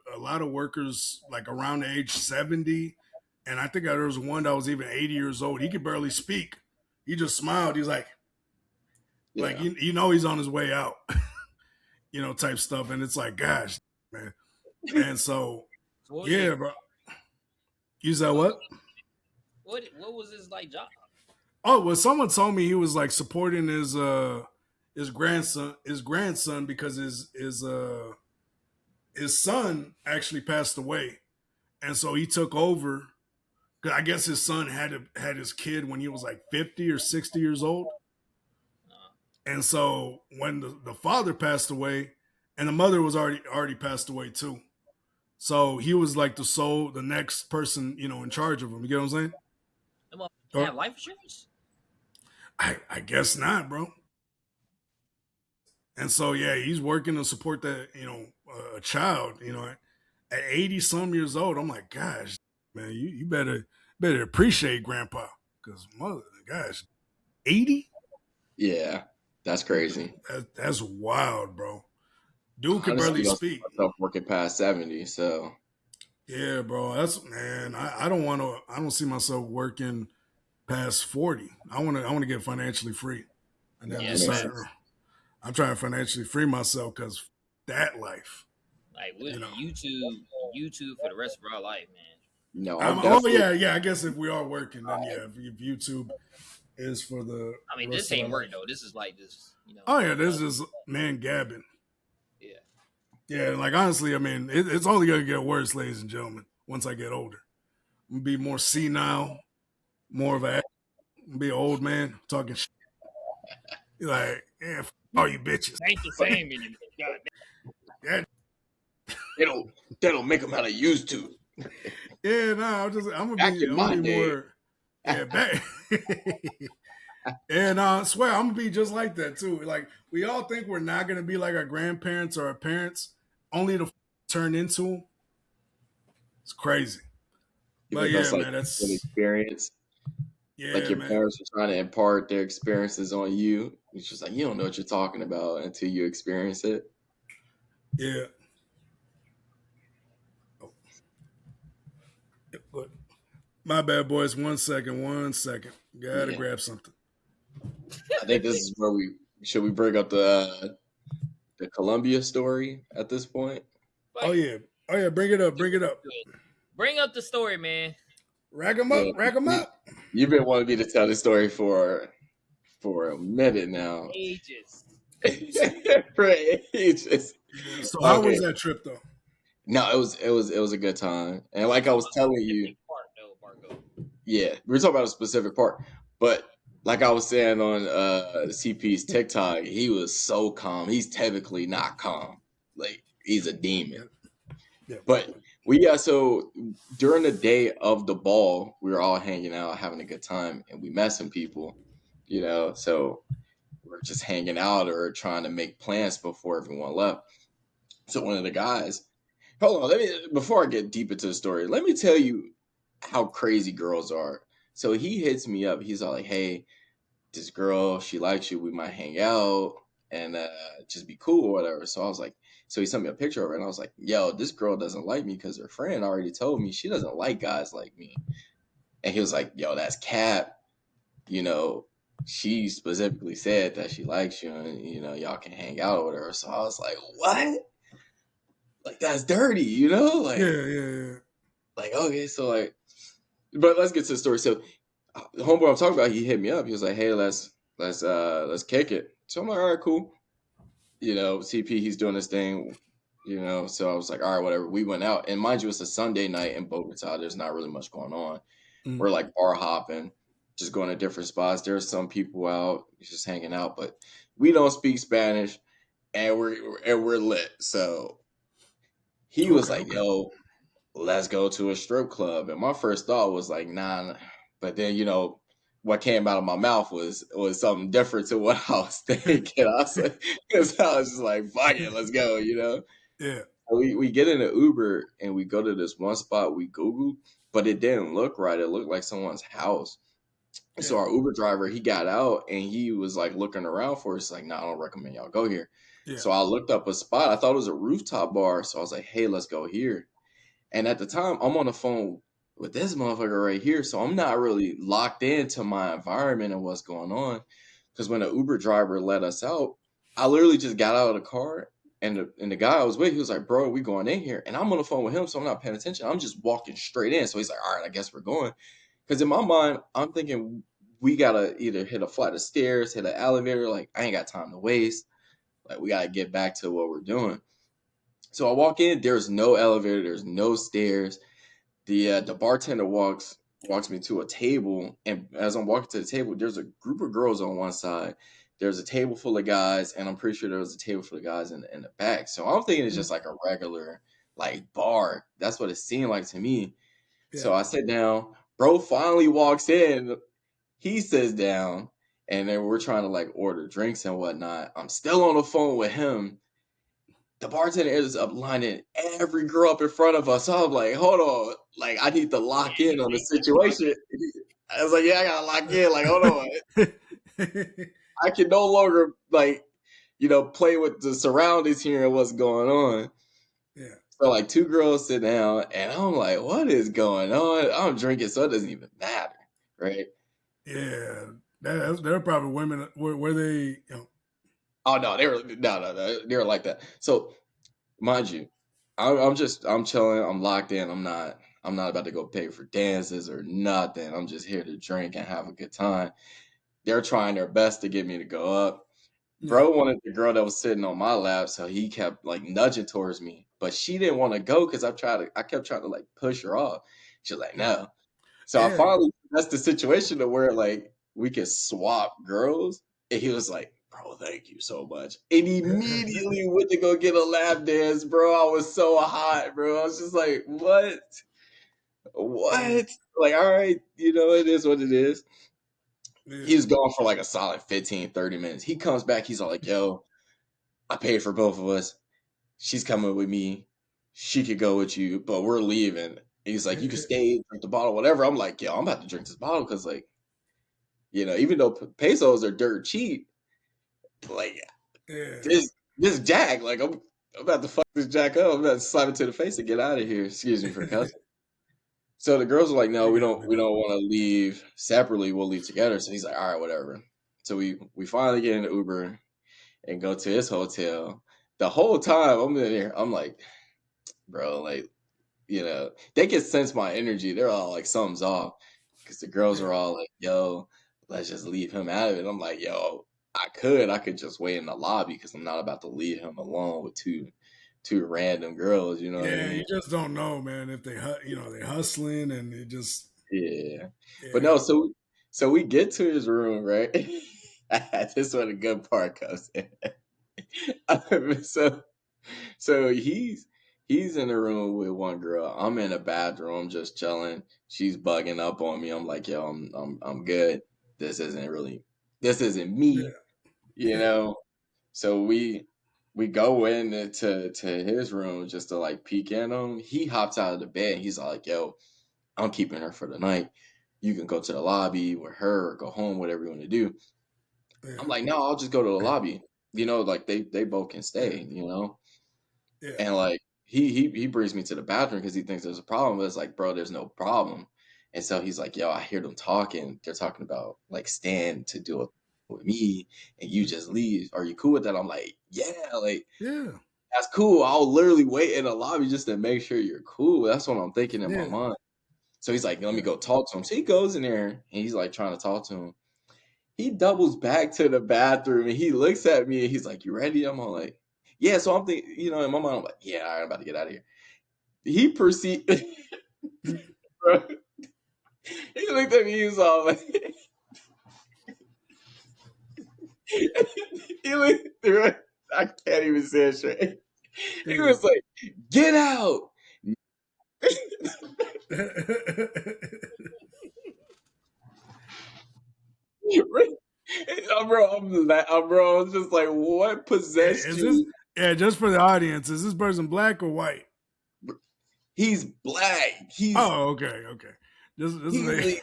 workers like around the age 70, and I think there was one that was even 80 years old. He could barely speak. He just smiled. He's like Yeah. he's on his way out, type stuff. And it's like, gosh, man. And so, yeah, bro. You said what? What was his like job? Oh, well, someone told me he was like supporting his grandson because his son actually passed away, and so he took over. Cause I guess his son had his kid when he was like 50 or 60 years old, and so when the father passed away, and the mother was already passed away too, so he was like the next person in charge of him. You get what I'm saying? They have life insurance? I guess not, bro. And so yeah, he's working to support that a child at 80 some years old. I'm like, gosh, man, you better appreciate grandpa because mother, gosh, 80. Yeah. That's crazy. That's wild, bro. Dude could Honestly, barely I don't see speak. myself working past 70, so Yeah, bro. That's man. I don't want to. I don't see myself working past 40. I want to get financially free, and then Yeah, that makes decide. sense. I'm trying to financially free myself because that life. Like YouTube for the rest of our life, man. No, I'm Oh definitely yeah. I guess if we are working, then yeah. If YouTube is for the I mean, rest this of our ain't work life. though. This is like this, Oh yeah, this is man gabbing. Yeah. Yeah, like honestly, I mean, it's only gonna get worse, ladies and gentlemen. Once I get older, I'm gonna be more senile, more of a be an old man talking shit. Like, yeah, all you bitches. Ain't the same anymore. God Yeah, they don't make them how they used to. yeah, no, I'm Back in gonna my be day. more. Yeah, back. And I swear I'm gonna be just like that too. Like we all think we're not gonna be like our grandparents or our parents, only to turn into them. It's crazy. You But think yeah, that's like man, an that's experience? Like yeah, your man. parents are trying to impart their experiences on you. It's just like you don't know what you're talking about until you experience it. Yeah. Oh. But my bad, boys. 1 second. 1 second. Gotta Yeah. grab something. I think this is where we bring up the Colombia story at this point. Oh Like, yeah. Oh yeah. Bring it up. Bring it up. bring up the story, man. Rack them Yeah, up. Rack them up. you've been wanting me to tell this story for a minute now. Ages. For ages. Yeah. So how Okay. was that trip though? No, it was a good time. And like I was telling you, Part though, Barco. yeah, we are talking about a specific part. But like I was saying on CP's TikTok, he was so calm. He's technically not calm. Like he's a demon. Yeah. But so during the day of the ball, we were all hanging out, having a good time, and we met some people, so we're just hanging out or trying to make plans before everyone left. So one of the guys, hold on, before I get deep into the story, let me tell you how crazy girls are. So he hits me up. He's all like, "Hey, this girl, she likes you. We might hang out and just be cool or whatever." So I was like, so he sent me a picture of her, and I was like, "Yo, this girl doesn't like me because her friend already told me she doesn't like guys like me." And he was like, "Yo, that's cap. You know, she specifically said that she likes you, and y'all can hang out with her." So I was like, "What? Like that's dirty, Yeah. Like, Yeah. okay, so like, but let's get to the story. So the homeboy I'm talking about, he hit me up. He was like, "Hey, let's kick it." So I'm like, "All right, cool." CP, he's doing this thing. So I was like, "All right, whatever." We went out, and mind you, it's a Sunday night in Bogota. There's not really much going on. Mm. We're like bar hopping, just going to different spots. There's some people out just hanging out, but we don't speak Spanish, and we're lit. So he was like, Okay. "Yo, let's go to a strip club." And my first thought was like, "Nah, But then, what came out of my mouth was something different to what I was thinking. I was like, because I was just like, fuck it, let's go, Yeah. So we get in an Uber and we go to this one spot we Googled, but it didn't look right. It looked like someone's house. So Yeah. our Uber driver, he got out and he was like looking around for us, like, no, I don't recommend y'all go here. Yeah. So I looked up a spot. I thought it was a rooftop bar. So I was like, hey, let's go here. And at the time, I'm on the phone with this motherfucker right here. So I'm not really locked into my environment and what's going on. Because when the Uber driver let us out, I literally just got out of the car. And the guy I was with, he was like, bro, we going in here. And I'm on the phone with him, so I'm not paying attention. I'm just walking straight in. So he's like, all right, I guess we're going. Because in my mind, I'm thinking we got to either hit a flight of stairs, hit an elevator. Like, I ain't got time to waste. Like, we got to get back to what we're doing. So I walk in, there's no elevator, there's no stairs. The bartender walks me to a table, and as I'm walking to the table, there's a group of girls on one side. There's a table full of guys, and I'm pretty sure there was a table full of guys in the back. So I'm thinking it's just like a regular like bar. That's what it seemed like to me. Yeah. So I sit down. Bro finally walks in. He sits down, and then we're trying to like order drinks and whatnot. I'm still on the phone with him. The bartender ends up lining every girl up in front of us. So I'm like, hold on. Like, I need to lock in on the situation. I was like, yeah, I gotta lock in. Like, hold on. I can no longer like, play with the surroundings here and what's going on. Yeah. So like 2 girls sit down and I'm like, what is going on? I'm drinking, so it doesn't even matter. Right. Yeah. They're probably women where they, Oh no, they were like that. So mind you, I'm chilling. I'm locked in. I'm not about to go pay for dances or nothing. I'm just here to drink and have a good time. They're trying their best to get me to go up. yeah. Bro wanted the girl that was sitting on my lap, so he kept like nudging towards me, but she didn't want to go because I kept trying to like push her off. She's like, Yeah. no. So I Yeah. finally, that's the situation to where like we could swap girls. And he was like, bro, thank you so much. And immediately went to go get a lap dance, bro. I was so hot, bro. I was just like, what? Yeah. What? Like, all right, it is what it is. Yeah. He was gone for like a solid 15, 30 minutes. He comes back, he's all like, yo, I paid for both of us. She's coming with me. She could go with you, but we're leaving. He's like, you can stay, drink the bottle, whatever. I'm like, yo, I'm about to drink this bottle because, like, even though pesos are dirt cheap, like Yeah. this Jack, like I'm about to fuck this Jack up. I'm about to slap it to the face and get out of here. Excuse me for cussing. So the girls are like, no, You we gotta don't be we nice. don't want to leave separately. We'll leave together. So he's like, all right, whatever. So we finally get in the Uber and go to his hotel. The whole time I'm in there, I'm like, bro, like, they can sense my energy. They're all like, something's off. Because the girls Yeah. are all like, yo, let's just leave him out of it. I'm like, yo, I could just wait in the lobby because I'm not about to leave him alone with two random girls. You know what I Yeah. mean? You just don't know, man, if they hustling and they just, Yeah. But yeah. no, so we get to his room, right? This is where the good part comes in. so So he's in the room with one girl. I'm in the bathroom just chilling. She's bugging up on me. I'm like, yo, I'm good. This isn't me, Yeah. you Yeah. know. So we go in to his room just to like peek in him. He hops out of the bed. He's like, yo, I'm keeping her for the night. You can go to the lobby with her or go home, whatever you want to do. I'm Yeah. like, no, I'll just go to the lobby. Like they both can Yeah. stay. Yeah. And like he brings me to the bathroom because he thinks there's a problem. But it's like, bro, there's no problem. And so he's like, yo, I hear them talking. They're talking about like Stan to do it with me, and you just leave. Are you cool with that? I'm like, yeah, like Yeah. that's cool. I'll literally wait in the lobby just to make sure you're cool. That's what I'm thinking in my Yeah. mind. So he's like, let me Yeah. go talk to him. So he goes in there and he's like trying to talk to him. He doubles back to the bathroom and he looks at me and he's like, you ready? I'm all like, yeah. So I'm thinking, in my mind, I'm like, yeah, all right, I'm about to get out of here. He perceived, bro, he looked at me, he was all like, he looked through it. I can't even say it straight. He Yeah. was like, get out. Bro, I'm just like, what possessed Is this? you? Yeah, just for the audience, is this person black or white? He's black. Oh, okay. This He's is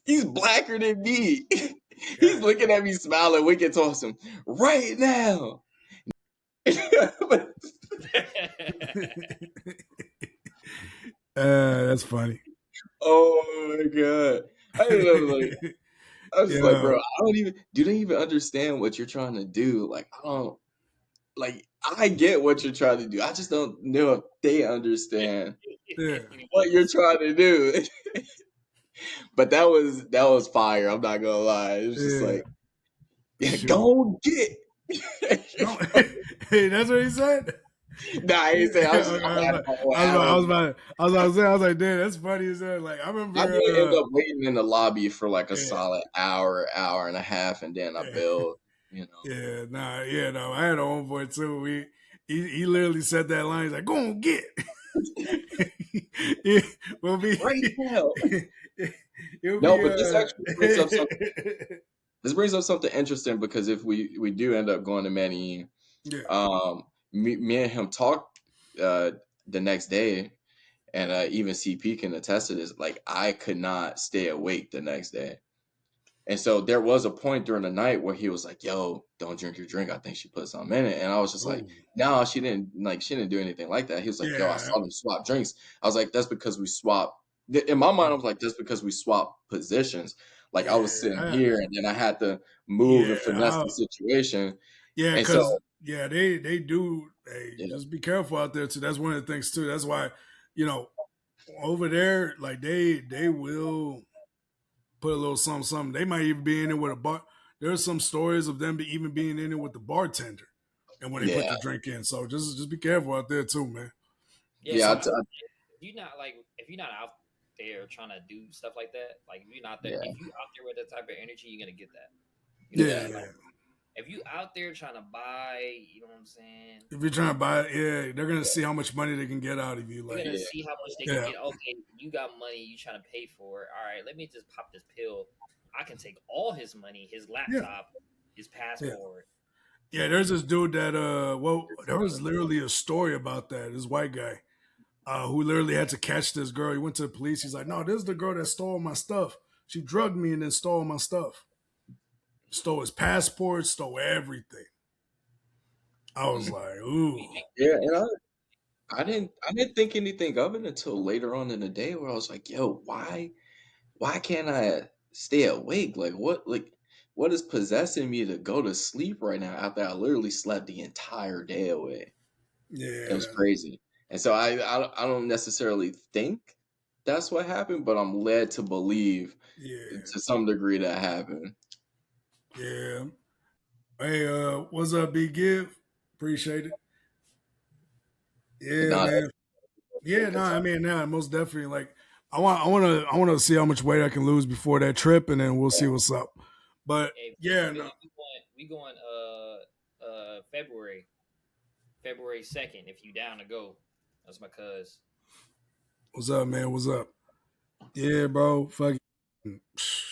he's blacker than me. He's God. looking at me smiling, winking towards him right now. That's funny. Oh my god. I didn't know, like, I was just like, Yeah, bro, I don't even do they even understand what you're trying to do? Like, I don't like I get what you're trying to do. I just don't know if they understand yeah, what you're trying to do. But that was fire. I'm not gonna lie. It was just yeah. like, yeah, Shoot. go get. No, hey, that's what he said. Nah, I ain't saying. I was, I'm having about, my whole I was, about, I was hour. about, I was about to say, I was like, damn, that's funny as hell. Like, I I remember, did end up waiting in the lobby for like a yeah, solid hour and a half, and then I yeah, bailed. You know. yeah, nah, yeah, no, I had a homeboy too. He literally said that line. He's like, "Go on, get." Yeah, we'll be, Right now. it'll No, be, but this actually brings up something. This brings up something interesting because if we do end up going to Manny, yeah, me and him talked the next day, and even CP can attest to this. Like, I could not stay awake the next day. And so there was a point during the night where he was like, "Yo, don't drink your drink. I think she put something in it." And I was just like, oh, "No, she didn't do anything like that." He was like, "Yo, I yeah, saw them swap drinks." I was like, "That's because we swap." In my mind, I was like, "That's because we swap positions." Like, I was sitting yeah, here, and then I had to move yeah, and finesse the situation. yeah, And so, because yeah, they do. Hey, yeah, just be careful out there too. That's one of the things too. That's why, you know, over there, like they will put a little something, something. They might even be in it with a bar. There's some stories of them even being in it with the bartender, and when they put yeah, the drink in. So just be careful out there too, man. Yeah, Cause yeah, because some, if you're not out there trying to do stuff like that, like if you're not there, yeah, if you out there with that type of energy, you're gonna get that. You know what I'm yeah, yeah, saying? yeah. Like if you out there trying to buy, you know what I'm saying? If you're trying to buy it, yeah, they're gonna see how much money they can get out of you. They're Like, gonna yeah, see how much they can yeah, get. Okay, you got money, you trying to pay for it. All right, let me just pop this pill. I can take all his money, his yeah, laptop, his yeah, passport, yeah. There's this dude that well, there was literally a story about that. This white guy who literally had to catch this girl. He went to the police. He's like, "No, this is the girl that stole my stuff. She drugged me and then stole my stuff. Stole his passport. Stole everything." I was like, "Ooh, yeah. And I didn't think anything of it until later on in the day where I was like, "Yo, why can't I stay awake? What is possessing me to go to sleep right now after I literally slept the entire day away?" It was yeah, crazy. And so I don't necessarily think that's what happened, but I'm led to believe yeah, to some degree that happened. yeah." Hey, what's up, B Give? Appreciate it. But Yeah, not man. a Yeah, no, good I time. mean, no, most definitely. Like, I want to see how much weight I can lose before that trip, and then we'll see what's up. But hey, yeah, no, Philly, we going February 2nd. If you down to go, that's my cuz. what's up, man? What's up? Yeah, bro. Fuck.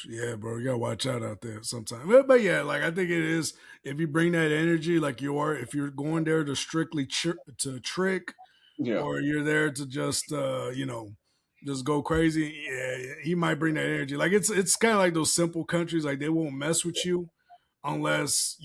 Yeah, bro. You gotta watch out there sometimes. But yeah, like I think it is. If you bring that energy, like you are, if you're going there to strictly to trick, Yeah. or you're there to just just go crazy, yeah, he might bring that energy. Like it's kind of like those simple countries, like they won't mess with you unless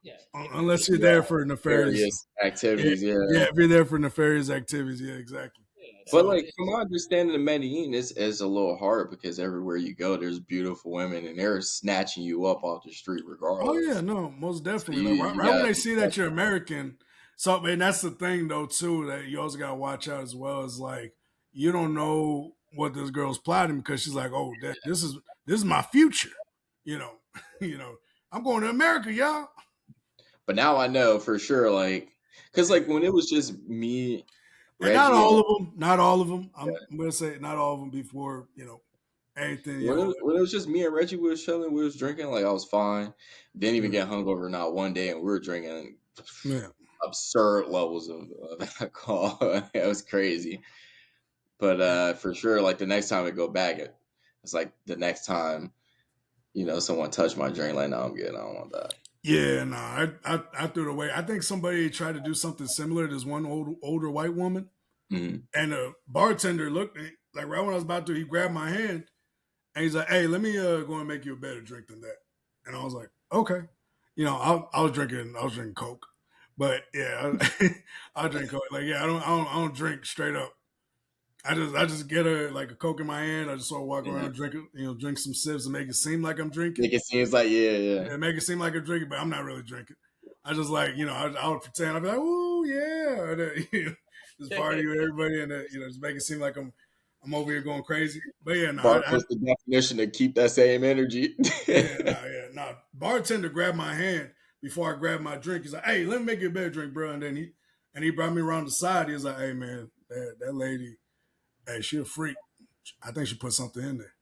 Yeah, unless you're if there Yeah. for nefarious. Various Yeah, activities, yeah. yeah, if you're there for nefarious activities, yeah, exactly. yeah, But that's So like from my understanding of Medellin, it's a little hard because everywhere you go, there's beautiful women and they're snatching you up off the street oh yeah, regardless. no, most So definitely. you Like you right when gotta they be see that you're careful. American, so and that's the thing though too that you also gotta watch out as well is like you don't know what this girl's plotting because she's like, oh, this is my future, you know, you know, I'm going to America, y'all. But now I know for sure, like, because Yeah. like when it was just me, And not Reggie, all and of them, not all of them. I'm gonna say not all of them before anything, when it was just me and Reggie, we was chilling, we was drinking, like I was fine. Didn't even yeah, get hungover not one day, and we were drinking yeah, absurd levels of alcohol. It was crazy. But for sure, like the next time we go back, it's like the next time. someone touched my drink. Like, no, I'm good. I don't want that. Yeah, no, I threw it away. I think somebody tried to do something similar. There's one older white woman, and a bartender looked at, like right when I was about to, he grabbed my hand and he's like, "Hey, let me go and make you a better drink than that." And I was like, "Okay." I was drinking Coke, but yeah, I drink Coke. Like, yeah, I don't drink straight up. I just get a Coke in my hand. I just sort of walk around, drink it, drink some sips and make it seem like I'm drinking. Make it seems like yeah. Make it seem like I'm drinking, but I'm not really drinking. I just I would pretend. I'd be like, "Ooh, yeah," just party with everybody, and just make it seem like I'm over here going crazy. But yeah, no. Barco's the definition to keep that same energy. No. Bartender grabbed my hand before I grabbed my drink. He's like, "Hey, let me make you a better drink, bro." And then he brought me around the side. He was like, "Hey, man, that lady, hey, she a freak. I think she put something in there."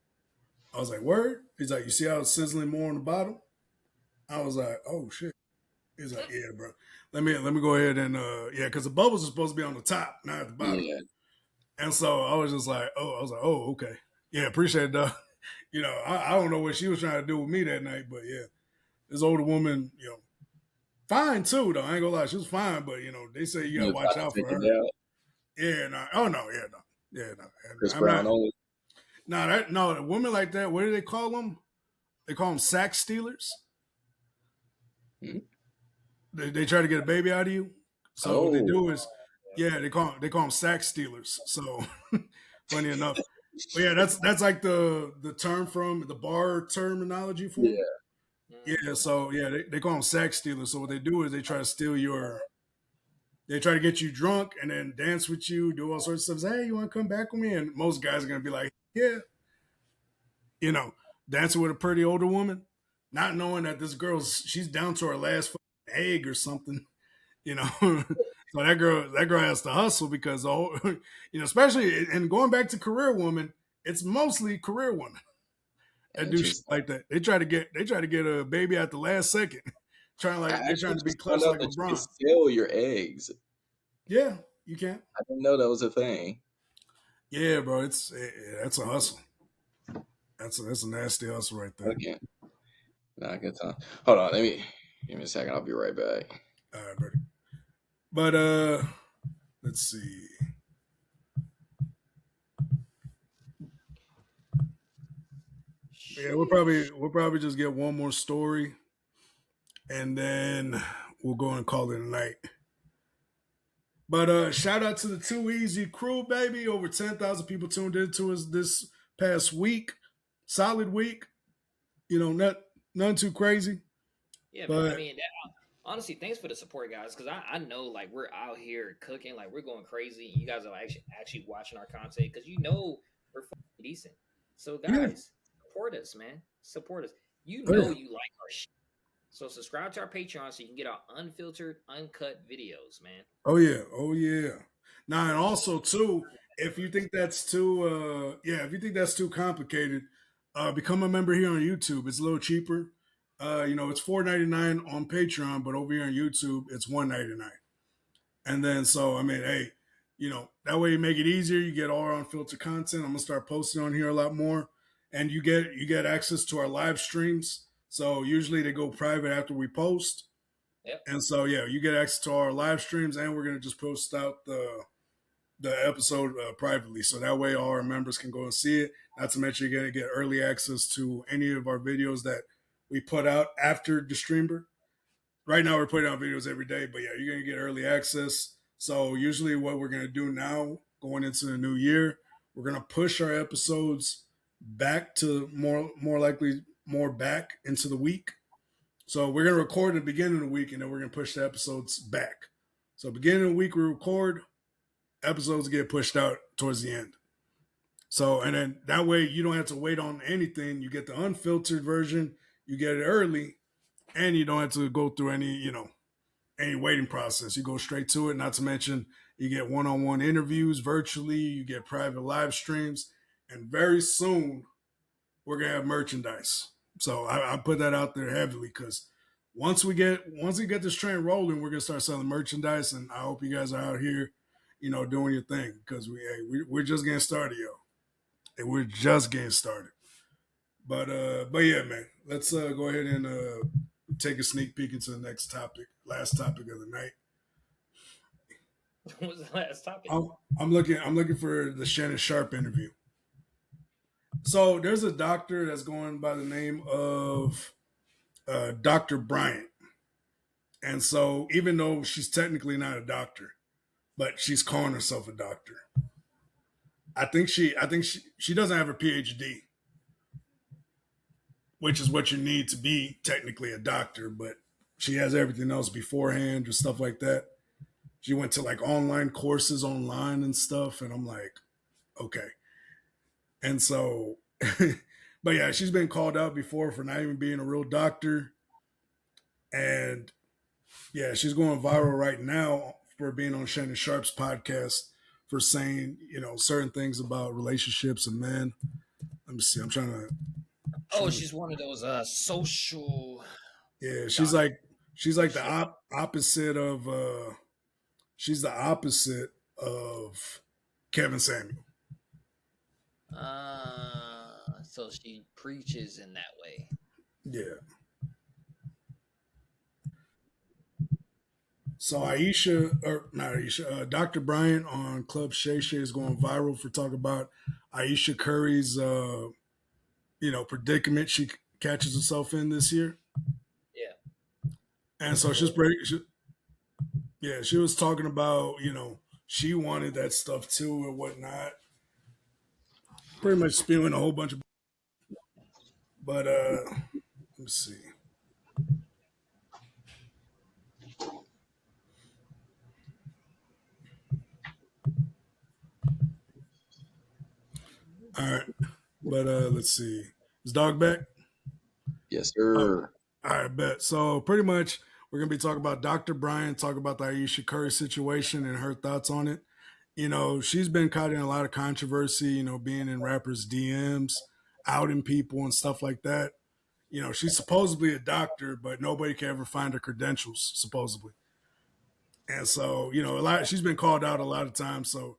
I was like, "Word?" He's like, "You see how it's sizzling more on the bottom?" I was like, "Oh shit." He's like, "Yeah, bro. Let me go ahead and because the bubbles are supposed to be on the top, not at the bottom." Yeah. And so I was just like, "Oh, okay. Yeah, appreciate it, though." I don't know what she was trying to do with me that night, but yeah, this older woman, fine too, though. I ain't gonna lie, she was fine, but they say you gotta watch out for her. Yeah, no. Oh no, yeah, no. Yeah, no. Chris Brown only. No, a woman like that, what do they call them? They call them sack stealers. They try to get a baby out of you. So what they do is, they call them sack stealers. So funny enough, but yeah, that's like the term from the bar terminology for them. Yeah. So yeah, they call them sack stealers. So what they do is they try to steal they try to get you drunk and then dance with you, do all sorts of stuff. Hey, you want to come back with me? And most guys are gonna be like, yeah, dancing with a pretty older woman, not knowing that this she's down to her last egg or something. So that girl has to hustle because especially and going back to career woman, it's mostly career women that do shit like that. They try to get a baby at the last second, they're trying to be clutch like LeBron. You can sell your eggs. Yeah, you can. I didn't know that was a thing. Yeah, bro, that's a hustle. That's a nasty hustle right there. Okay. Nah, good time. Hold on, give me a second. I'll be right back. All right, buddy. But let's see. Yeah, we'll probably just get one more story, and then we'll go and call it a night. But shout out to the Too Easy crew, baby. Over 10,000 people tuned into us this past week. Solid week. Nothing too crazy. Yeah, but I mean, honestly, thanks for the support, guys. Because I know, like, we're out here cooking, like, we're going crazy. You guys are actually watching our content because we're fucking decent. So, guys, support us, man. Support us. You know you like our shit. So subscribe to our Patreon so you can get our unfiltered, uncut videos, man. Oh yeah. Now, and also too, if you think that's too complicated, become a member here on YouTube. It's a little cheaper. It's $4.99 on Patreon, but over here on YouTube, it's $1.99. And then, so I mean, hey, that way you make it easier. You get all our unfiltered content. I'm gonna start posting on here a lot more, and you get access to our live streams. So usually they go private after we post. Yep. And so you get access to our live streams, and we're gonna just post out the episode privately, so that way all our members can go and see it. Not to mention you're gonna get early access to any of our videos that we put out after DeSTREAMber. Right now we're putting out videos every day, but yeah, you're gonna get early access. So usually what we're gonna do now, going into the new year, we're gonna push our episodes back to more likely more back into the week. So we're going to record at the beginning of the week, and then we're going to push the episodes back. So beginning of the week we record, episodes get pushed out towards the end. So, and then that way you don't have to wait on anything. You get the unfiltered version, you get it early, and you don't have to go through any waiting process. You go straight to it. Not to mention you get one-on-one interviews virtually, you get private live streams, and very soon we're going to have merchandise. So I put that out there heavily because once we get this train rolling, we're gonna start selling merchandise, and I hope you guys are out here, doing your thing because we're just getting started, yo. And we're just getting started. But yeah, man. Let's go ahead and take a sneak peek into the next topic, last topic of the night. What was the last topic? I'm looking for the Shannon Sharpe interview. So there's a doctor that's going by the name of Dr. Bryant. And so even though she's technically not a doctor, but she's calling herself a doctor. I think she doesn't have a PhD, which is what you need to be technically a doctor, but she has everything else beforehand or stuff like that. She went to like online courses online and stuff, and I'm like, okay. And so, but yeah, she's been called out before for not even being a real doctor. And yeah, she's going viral right now for being on Shannon Sharpe's podcast for saying, certain things about relationships and men. Let me see. I'm trying to. Oh, she's one of those social. Yeah, she's like the opposite of. She's the opposite of Kevin Samuel. So she preaches in that way. Yeah. So Dr. Bryant on Club Shay Shay is going viral for talking about Ayesha Curry's, predicament she catches herself in this year. Yeah. And so she was talking about, she wanted that stuff too and whatnot. Pretty much spewing a whole bunch of, but let me see. All right, but let's see. Is Dog back? Yes, sir. All right, bet. So pretty much we're gonna be talking about Dr. Bryant, talk about the Ayesha Curry situation and her thoughts on it. She's been caught in a lot of controversy, being in rappers' DMs, outing people and stuff like that. She's supposedly a doctor, but nobody can ever find her credentials, supposedly. And so, she's been called out a lot of times. So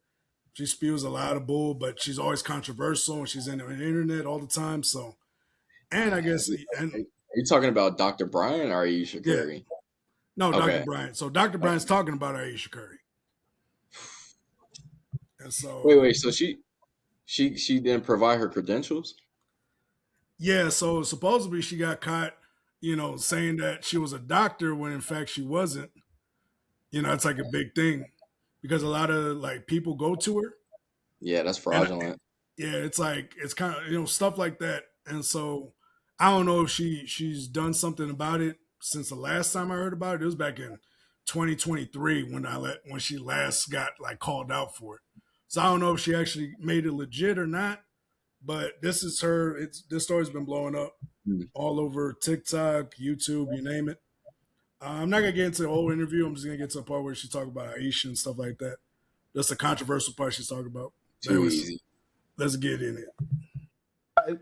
she spews a lot of bull, but she's always controversial and she's in the internet all the time. So, and I guess, and are you talking about Dr. Bryant or Ayesha Curry? Yeah. No, Okay. Dr. Bryant. So Dr. Bryant's talking about Ayesha Curry. And so wait. So she didn't provide her credentials? Yeah. So supposedly she got caught, saying that she was a doctor when in fact she wasn't. It's like a big thing because a lot of like people go to her. Yeah, that's fraudulent. It's like it's kind of stuff like that. And so I don't know if she's done something about it since the last time I heard about it. It was back in 2023 when she last got like called out for it. So I don't know if she actually made it legit or not. But this is her. This story's been blowing up all over TikTok, YouTube, you name it. I'm not gonna get into the whole interview. I'm just gonna get to the part where she talk about Aisha and stuff like that. That's the controversial part she's talking about. Too easy. Let's get in it.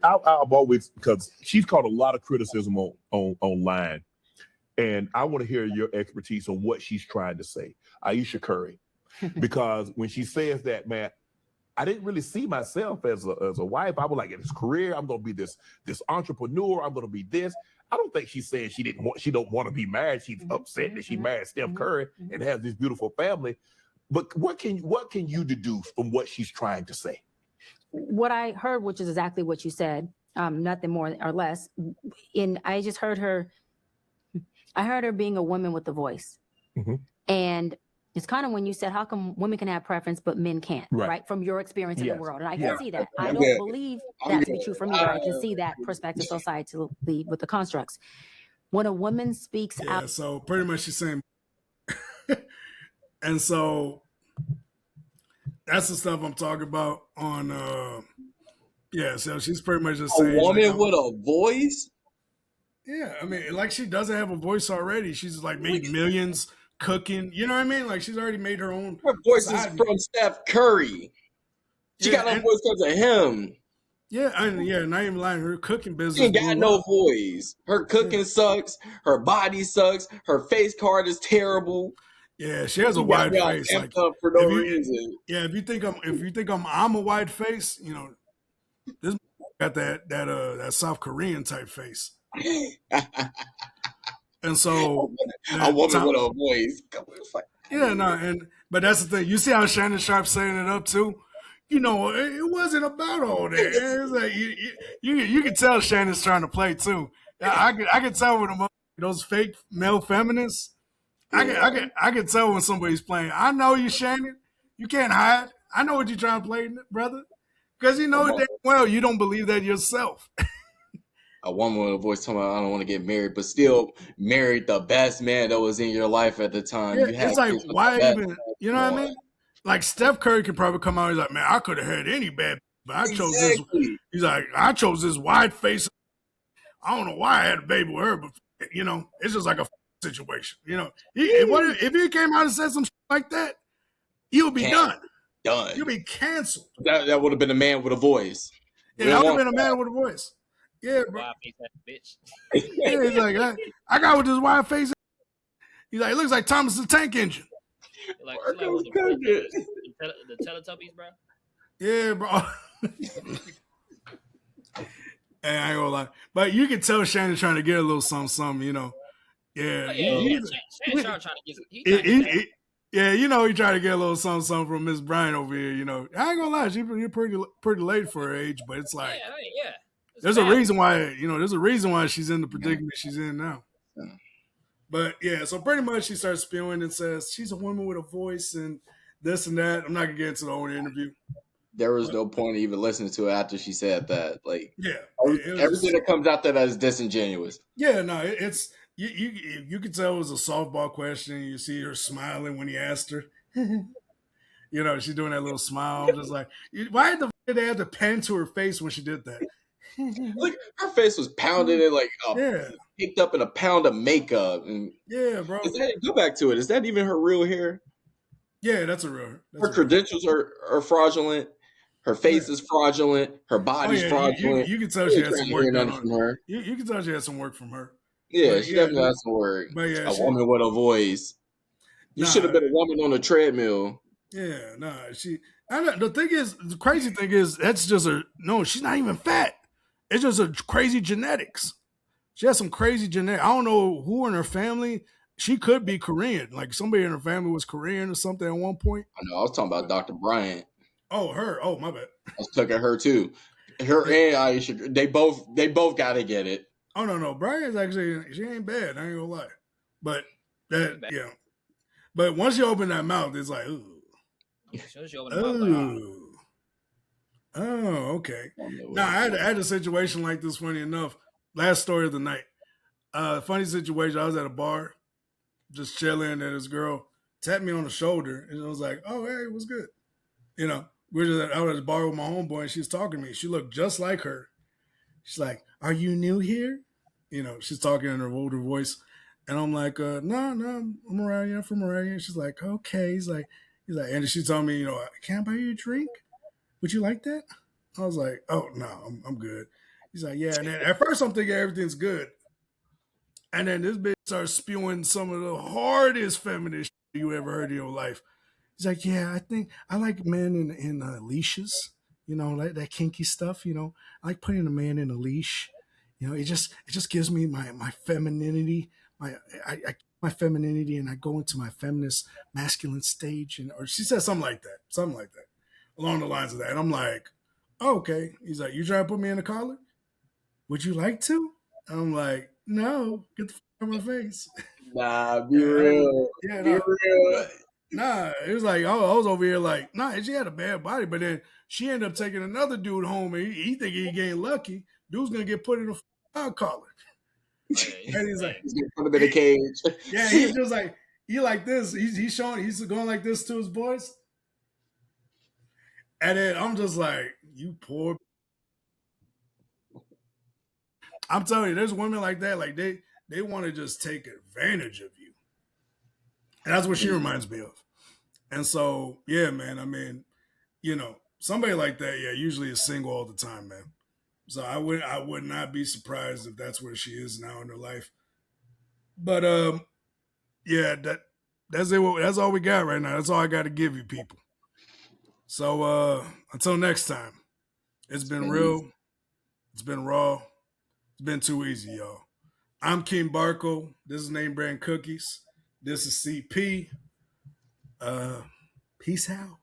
I've always, because she's caught a lot of criticism online, and I want to hear your expertise on what she's trying to say, Ayesha Curry, because when she says that, man, I didn't really see myself as a wife. I was like, in this career, I'm going to be this entrepreneur. I'm going to be this. I don't think she's saying she don't want to be married. She's upset that she married Steph Curry and has this beautiful family. But what can you deduce from what she's trying to say? What I heard, which is exactly what you said, nothing more or less. I just heard her. I heard her being a woman with a voice, and it's kind of when you said, how come women can have preference but men can't, right? From your experience in the world. And I can see that. I don't believe that to be true for me, but I can see that perspective societally with the constructs. When a woman speaks out. So pretty much she's saying, and so that's the stuff I'm talking about on, so she's pretty much just saying. A woman with a voice? Yeah, I mean, like she doesn't have a voice already. She's like made millions cooking. You know what I mean? Like she's already made her own. Her voice is from Steph Curry. She got no voice because of him. Yeah, not even lying. Her cooking business. She ain't got no voice. Her cooking sucks. Her body sucks. Her face card is terrible. Yeah, she has a wide face. Like, for no reason. Yeah, if you think I'm a wide face, this got that South Korean type face. And so a woman with a voice. Yeah, no, but that's the thing. You see how Shannon Sharpe setting it up too. You know, it wasn't about all that. It's like you can tell Shannon's trying to play too. I can tell with those fake male feminists. I can tell when somebody's playing. I know you, Shannon. You can't hide. I know what you're trying to play, brother. Because you know damn well you don't believe that yourself. A woman with a voice talking about I don't want to get married, but still married the best man that was in your life at the time. Yeah, You had it's like why even you know what I mean? Like Steph Curry could probably come out. He's like, man, I could have had any bad, but I chose this. He's like, I chose this wide face. I don't know why I had a baby with her, but you know, it's just like a situation. You know, if he came out and said some shit like that, you'll be done. You'll be canceled. That would have been a man with a voice. Yeah, that would have been a man with a voice. Yeah, bro. Wide face ass bitch. Yeah, he's like, I got with this wide face. He's like, it looks like Thomas the Tank Engine. Like the Teletubbies, bro. Yeah, bro. Hey, I ain't gonna lie, but you can tell Shannon trying to get a little something, you know. Yeah, Shannon Sharpe trying to get. Yeah, you know he trying to get a little something from Miss Bryant over here. You know, I ain't gonna lie, she's pretty late for her age, but it's like, yeah. There's a reason why, you know, there's a reason why she's in the predicament she's in now. But yeah, so pretty much she starts spewing and says she's a woman with a voice and this and that. I'm not gonna get into the whole interview. There was no point even listening to it after she said that. Like, yeah, everything that comes out that is disingenuous. Yeah, no, it's you can tell it was a softball question. You see her smiling when he asked her. You know, she's doing that little smile. Just like, why did they have to pen to her face when she did that? Like her face was pounded in like picked up in a pound of makeup. And yeah, bro. Go back to it. Is that even her real hair? Yeah, that's a real. Her credentials are fraudulent. Her face is fraudulent. Her body's fraudulent. You can tell she had some work done on her. You can tell she had some work from her. Yeah, she definitely has some work. But yeah, a woman with a voice. You should have been a woman on a treadmill. Yeah, the crazy thing is that's just she's not even fat. It's just a crazy genetics. She has some crazy genetics. I don't know who in her family. She could be Korean. Like somebody in her family was Korean or something at one point. I know. I was talking about Dr. Bryant. Oh, her. Oh, my bad. I was looking at her too. Her and Ayesha, they both got to get it. Oh no, Bryant's actually she ain't bad. I ain't gonna lie, but yeah. But once you open that mouth, it's like ooh. Oh, okay. Now I had a situation like this. Funny enough, last story of the night. Funny situation. I was at a bar, just chilling, and this girl tapped me on the shoulder, and I was like, "Oh, hey, what's good?" You know, we're just out at the bar with my homeboy, and she's talking to me. She looked just like her. She's like, "Are you new here?" You know, she's talking in her older voice, and I'm like, "No, I'm around here. I'm from around here." She's like, "Okay." He's like, and she told me, you know, "Can I buy you a drink? Would you like that?" I was like, "Oh no, I'm good." He's like, "Yeah." And then at first I'm thinking everything's good, and then this bitch starts spewing some of the hardest feminist shit you ever heard in your life. He's like, "Yeah, I think I like men in leashes, you know, like that kinky stuff. You know, I like putting a man in a leash. You know, it just gives me my femininity, my femininity, and I go into my feminist masculine stage." Or she said something like that, along the lines of that. And I'm like, oh, okay. He's like, "You trying to put me in a collar? Would you like to?" I'm like, "No, get the fuck out of my face." Nah, be real. Yeah, be real. Nah, it was like, I was over here like, nah, she had a bad body, but then she ended up taking another dude home, and he think he getting lucky. Dude's gonna get put in a dog collar. And he's like, he's gonna put him in a cage. Yeah, he's just like, he like this. He's going like this to his boys. And then I'm just like, you poor. I'm telling you, there's women like that, like they want to just take advantage of you. And that's what she reminds me of. And so, yeah, man, I mean, you know, somebody like that, yeah, usually is single all the time, man. So I would not be surprised if that's where she is now in her life. But yeah, that's it. That's all we got right now. That's all I got to give you people. So until next time, it's been real. It's been raw. It's been too easy, y'all. I'm King Barco. This is NameBran Cookies. This is CP. Peace out.